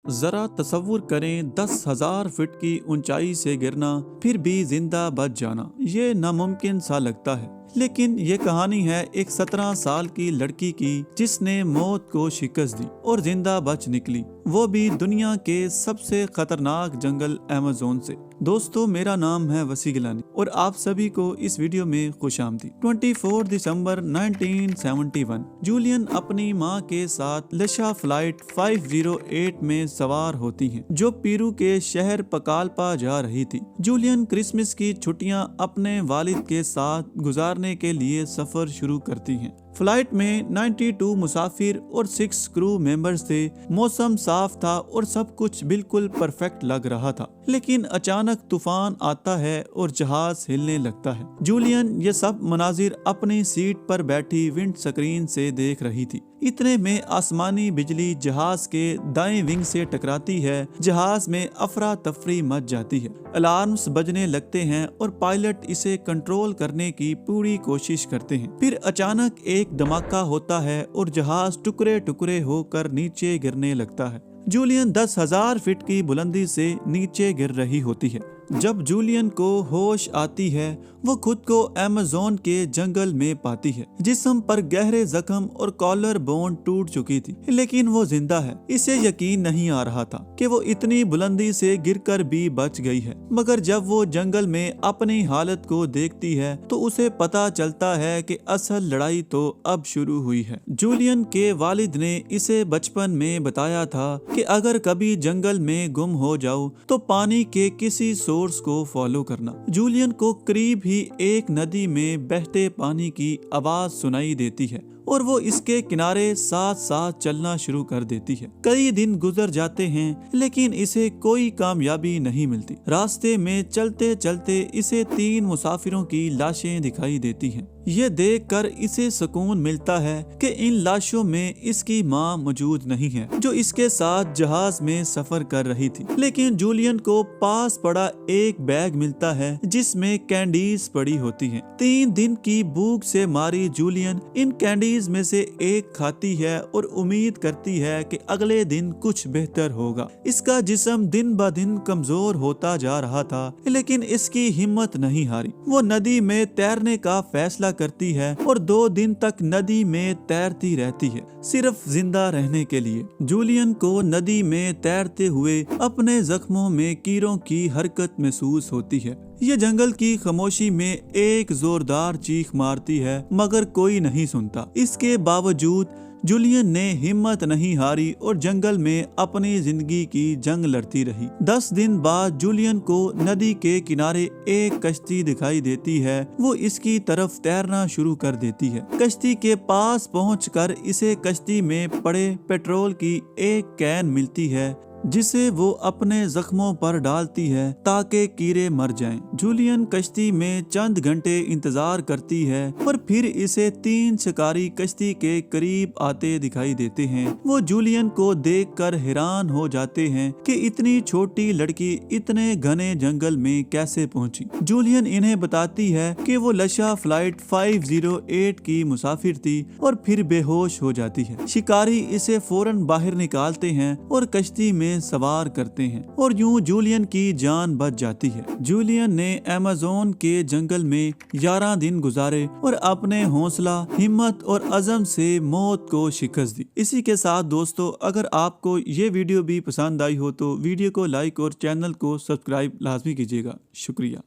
जरा तसव्वुर करें 10,000 फीट की ऊंचाई से गिरना फिर भी जिंदा बच जाना। ये नामुमकिन सा लगता है, लेकिन ये कहानी है एक 17 साल की लड़की की जिसने मौत को शिकस्त दी और जिंदा बच निकली, वो भी दुनिया के सबसे खतरनाक जंगल अमेज़न से। दोस्तों, मेरा नाम है वसी गिलानी और आप सभी को इस वीडियो में खुशामदीद। 24 दिसंबर 1971 जूलियन अपनी मां के साथ लशा फ्लाइट 508 में सवार होती हैं, जो पेरू के शहर पकालपा जा रही थी। जूलियन क्रिसमस की छुट्टियां अपने वालिद के साथ गुजारने के लिए सफर शुरू करती हैं। फ्लाइट में 92 मुसाफिर और 6 क्रू मेंबर्स थे। मौसम साफ था और सब कुछ बिल्कुल परफेक्ट लग रहा था, लेकिन अचानक तूफान आता है और जहाज हिलने लगता है। जूलियन ये सब मनाजिर अपनी सीट पर बैठी विंड स्क्रीन से देख रही थी। इतने में आसमानी बिजली जहाज के दाएं विंग से टकराती है। जहाज में अफरा तफरी मच जाती है। अलार्म्स बजने लगते हैं और पायलट इसे कंट्रोल करने की पूरी कोशिश करते हैं। फिर अचानक एक धमाका होता है और जहाज टुकड़े टुकड़े होकर नीचे गिरने लगता है। जूलियन 10,000 फीट की बुलंदी से नीचे गिर रही होती है। जब जूलियन को होश आती है, वो खुद को अमेज़न के जंगल में पाती है। जिस्म पर गहरे जख्म और कॉलर बोन टूट चुकी थी, लेकिन वो जिंदा है। इसे यकीन नहीं आ रहा था कि वो इतनी बुलंदी से गिरकर भी बच गई है। मगर जब वो जंगल में अपनी हालत को देखती है तो उसे पता चलता है कि असल लड़ाई तो अब शुरू हुई है। जूलियन के वालिद ने इसे बचपन में बताया था कि अगर कभी जंगल में गुम हो जाओ तो पानी के किसी सोर्स को फॉलो करना। जूलियन को करीब ही एक नदी में बहते पानी की आवाज सुनाई देती है और वो इसके किनारे साथ साथ चलना शुरू कर देती है। कई दिन गुजर जाते हैं, लेकिन इसे कोई कामयाबी नहीं मिलती। रास्ते में चलते चलते इसे 3 मुसाफिरों की लाशें दिखाई देती हैं। ये देखकर इसे सुकून मिलता है कि इन लाशों में इसकी मां मौजूद नहीं है, जो इसके साथ जहाज में सफर कर रही थी। लेकिन जूलियन को पास पड़ा एक बैग मिलता है जिसमें कैंडीज पड़ी होती हैं। 3 दिन की भूख से मारी जूलियन इन कैंडीज में से एक खाती है और उम्मीद करती है कि अगले दिन कुछ बेहतर होगा। इसका जिस्म दिन ब दिन कमजोर होता जा रहा था, लेकिन इसकी हिम्मत नहीं हारी। वो नदी में तैरने का फैसला करती है और 2 दिन तक नदी में तैरती रहती है, सिर्फ जिंदा रहने के लिए। जूलियन को नदी में तैरते हुए अपने जख्मों में कीड़ों की हरकत महसूस होती है। ये जंगल की खामोशी में एक जोरदार चीख मारती है, मगर कोई नहीं सुनता। इसके बावजूद जूलियन ने हिम्मत नहीं हारी और जंगल में अपनी जिंदगी की जंग लड़ती रही। 10 दिन बाद जूलियन को नदी के किनारे एक कश्ती दिखाई देती है। वो इसकी तरफ तैरना शुरू कर देती है। कश्ती के पास पहुंचकर इसे कश्ती में पड़े पेट्रोल की एक कैन मिलती है, जिसे वो अपने जख्मों पर डालती है ताकि कीड़े मर जाएं। जूलियन कश्ती में चंद घंटे इंतजार करती है और फिर इसे 3 शिकारी कश्ती के करीब आते दिखाई देते हैं। वो जूलियन को देखकर हैरान हो जाते हैं कि इतनी छोटी लड़की इतने घने जंगल में कैसे पहुंची। जूलियन इन्हें बताती है कि वो लशा फ्लाइट 508 की मुसाफिर थी और फिर बेहोश हो जाती है। शिकारी इसे फौरन बाहर निकालते हैं और कश्ती में सवार करते हैं और यूं जूलियन की जान बच जाती है। जूलियन ने अमेज़न के जंगल में 11 दिन गुजारे और अपने हौसला, हिम्मत और अज़म से मौत को शिकस्त दी। इसी के साथ दोस्तों, अगर आपको ये वीडियो भी पसंद आई हो तो वीडियो को लाइक और चैनल को सब्सक्राइब लाजमी कीजिएगा। शुक्रिया।